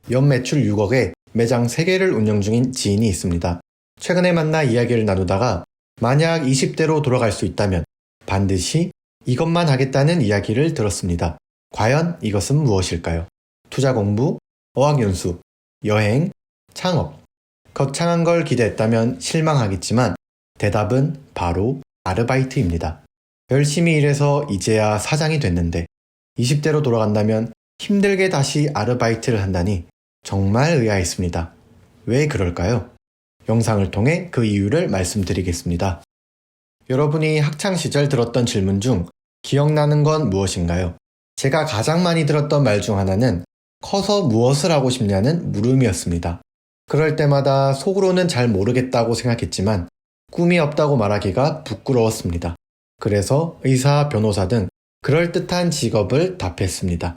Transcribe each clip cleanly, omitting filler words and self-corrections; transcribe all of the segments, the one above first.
연매출 6억에 매장 3개를 운영 중인 지인이 있습니다. 최근에 만나 이야기를 나누다가 만약 20대로 돌아갈 수 있다면 반드시 이것만 하겠다는 이야기를 들었습니다. 과연 이것은 무엇일까요? 투자 공부, 어학연수, 여행, 창업. 거창한 걸 기대했다면 실망하겠지만 대답은 바로 아르바이트입니다. 열심히 일해서 이제야 사장이 됐는데 20대로 돌아간다면 힘들게 다시 아르바이트를 한다니 정말 의아했습니다. 왜 그럴까요? 영상을 통해 그 이유를 말씀드리겠습니다. 여러분이 학창시절 들었던 질문 중 기억나는 건 무엇인가요? 제가 가장 많이 들었던 말 중 하나는 커서 무엇을 하고 싶냐는 물음이었습니다. 그럴 때마다 속으로는 잘 모르겠다고 생각했지만 꿈이 없다고 말하기가 부끄러웠습니다. 그래서 의사, 변호사 등 그럴듯한 직업을 답했습니다.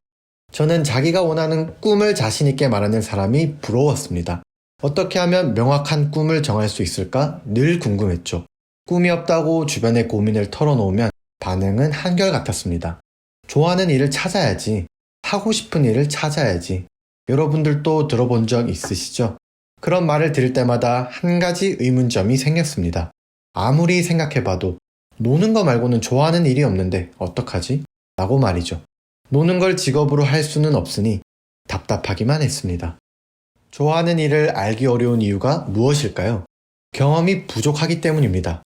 저는 자기가 원하는 꿈을 자신있게 말하는 사람이 부러웠습니다. 어떻게 하면 명확한 꿈을 정할 수 있을까 늘 궁금했죠. 꿈이 없다고 주변의 고민을 털어놓으면 반응은 한결같았습니다. 좋아하는 일을 찾아야지. 하고 싶은 일을 찾아야지. 여러분들도 들어본 적 있으시죠? 그런 말을 들을 때마다 한 가지 의문점이 생겼습니다. 아무리 생각해봐도 노는 거 말고는 좋아하는 일이 없는데 어떡하지? 라고 말이죠. 노는 걸 직업으로 할 수는 없으니 답답하기만 했습니다. 좋아하는 일을 알기 어려운 이유가 무엇일까요? 경험이 부족하기 때문입니다.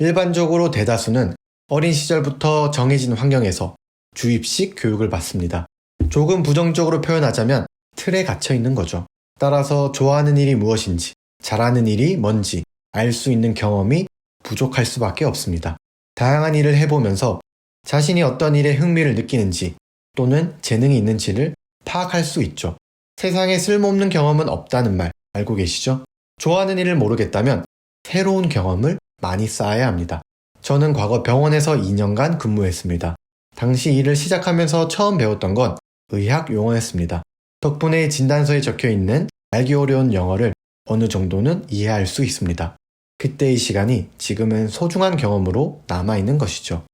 일반적으로 대다수는 어린 시절부터 정해진 환경에서 주입식 교육을 받습니다. 조금 부정적으로 표현하자면 틀에 갇혀 있는 거죠. 따라서 좋아하는 일이 무엇인지, 잘하는 일이 뭔지 알 수 있는 경험이 부족할 수밖에 없습니다. 다양한 일을 해보면서 자신이 어떤 일에 흥미를 느끼는지 또는 재능이 있는지를 파악할 수 있죠. 세상에 쓸모없는 경험은 없다는 말 알고 계시죠? 좋아하는 일을 모르겠다면 새로운 경험을 많이 쌓아야 합니다. 저는 과거 병원에서 2년간 근무했습니다. 당시 일을 시작하면서 처음 배웠던 건 의학 용어였습니다. 덕분에 진단서에 적혀있는 알기 어려운 영어를 어느 정도는 이해할 수 있습니다. 그때의 시간이 지금은 소중한 경험으로 남아있는 것이죠.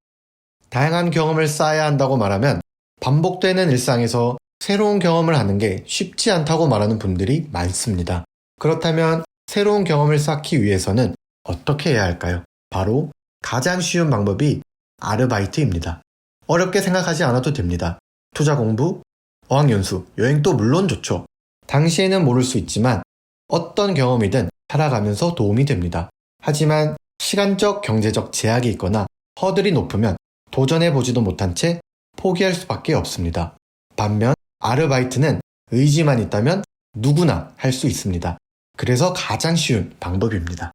다양한 경험을 쌓아야 한다고 말하면 반복되는 일상에서 새로운 경험을 하는 게 쉽지 않다고 말하는 분들이 많습니다. 그렇다면 새로운 경험을 쌓기 위해서는 어떻게 해야 할까요? 바로 가장 쉬운 방법이 아르바이트입니다. 어렵게 생각하지 않아도 됩니다. 투자 공부, 어학연수, 여행도 물론 좋죠. 당시에는 모를 수 있지만 어떤 경험이든 살아가면서 도움이 됩니다. 하지만 시간적, 경제적 제약이 있거나 허들이 높으면 도전해보지도 못한 채 포기할 수밖에 없습니다. 반면 아르바이트는 의지만 있다면 누구나 할 수 있습니다. 그래서 가장 쉬운 방법입니다.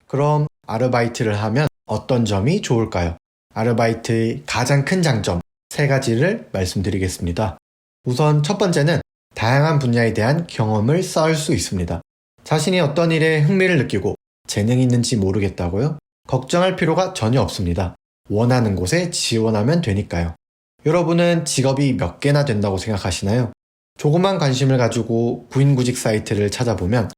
그럼 아르바이트를 하면 어떤 점이 좋을까요? 아르바이트의 가장 큰 장점 3가지를 말씀드리겠습니다. 우선 첫 번째는 다양한 분야에 대한 경험을 쌓을 수 있습니다. 자신이 어떤 일에 흥미를 느끼고 재능이 있는지 모르겠다고요? 걱정할 필요가 전혀 없습니다. 원하는 곳에 지원하면 되니까요. 여러분은 직업이 몇 개나 된다고 생각하시나요? 조그만 관심을 가지고 구인구직 사이트를 찾아보면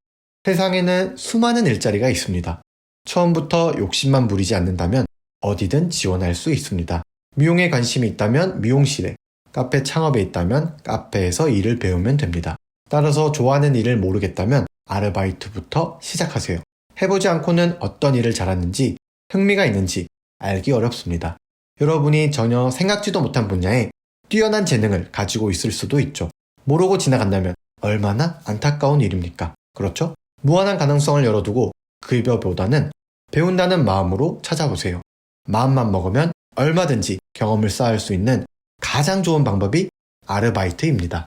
세상에는 수많은 일자리가 있습니다. 처음부터 욕심만 부리지 않는다면 어디든 지원할 수 있습니다. 미용에 관심이 있다면 미용실에, 카페 창업에 있다면 카페에서 일을 배우면 됩니다. 따라서 좋아하는 일을 모르겠다면 아르바이트부터 시작하세요. 해보지 않고는 어떤 일을 잘하는지, 흥미가 있는지 알기 어렵습니다. 여러분이 전혀 생각지도 못한 분야에 뛰어난 재능을 가지고 있을 수도 있죠. 모르고 지나간다면 얼마나 안타까운 일입니까? 그렇죠? 무한한 가능성을 열어두고 급여보다는 배운다는 마음으로 찾아보세요. 마음만 먹으면 얼마든지 경험을 쌓을 수 있는 가장 좋은 방법이 아르바이트입니다.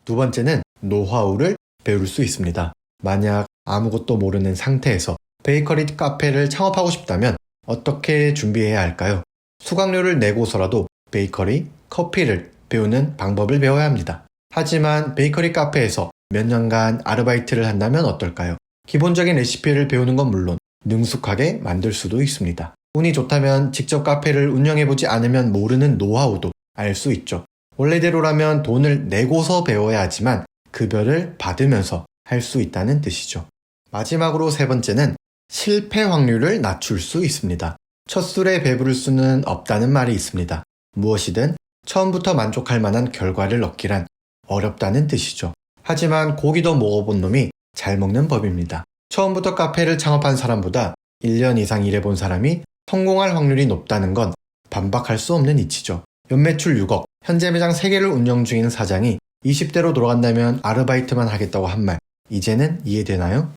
두 번째는 노하우를 배울 수 있습니다. 만약 아무것도 모르는 상태에서 베이커리 카페를 창업하고 싶다면 어떻게 준비해야 할까요? 수강료를 내고서라도 베이커리, 커피를 배우는 방법을 배워야 합니다. 하지만 베이커리 카페에서 몇 년간 아르바이트를 한다면 어떨까요? 기본적인 레시피를 배우는 건 물론 능숙하게 만들 수도 있습니다. 운이 좋다면 직접 카페를 운영해보지 않으면 모르는 노하우도 알 수 있죠. 원래대로라면 돈을 내고서 배워야 하지만 급여를 받으면서 할 수 있다는 뜻이죠. 마지막으로 3번째는 실패 확률을 낮출 수 있습니다. 첫 술에 배부를 수는 없다는 말이 있습니다. 무엇이든 처음부터 만족할 만한 결과를 얻기란 어렵다는 뜻이죠. 하지만 고기도 먹어본 놈이 잘 먹는 법입니다. 처음부터 카페를 창업한 사람보다 1년 이상 일해본 사람이 성공할 확률이 높다는 건 반박할 수 없는 이치죠. 연매출 6억, 현재 매장 3개를 운영 중인 사장이 20대로 돌아간다면 아르바이트만 하겠다고 한 말, 이제는 이해되나요?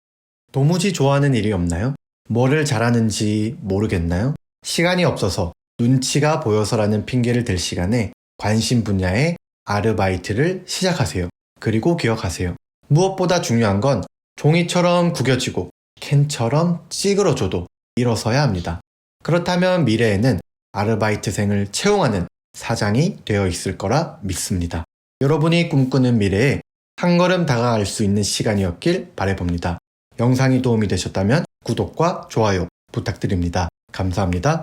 도무지 좋아하는 일이 없나요? 뭐를 잘하는지 모르겠나요? 시간이 없어서, 눈치가 보여서라는 핑계를 댈 시간에 관심 분야의 아르바이트를 시작하세요. 그리고 기억하세요. 무엇보다 중요한 건 종이처럼 구겨지고 캔처럼 찌그러져도 일어서야 합니다. 그렇다면 미래에는 아르바이트생을 채용하는 사장이 되어 있을 거라 믿습니다. 여러분이 꿈꾸는 미래에 한 걸음 다가갈 수 있는 시간이었길 바라봅니다. 영상이 도움이 되셨다면 구독과 좋아요 부탁드립니다. 감사합니다.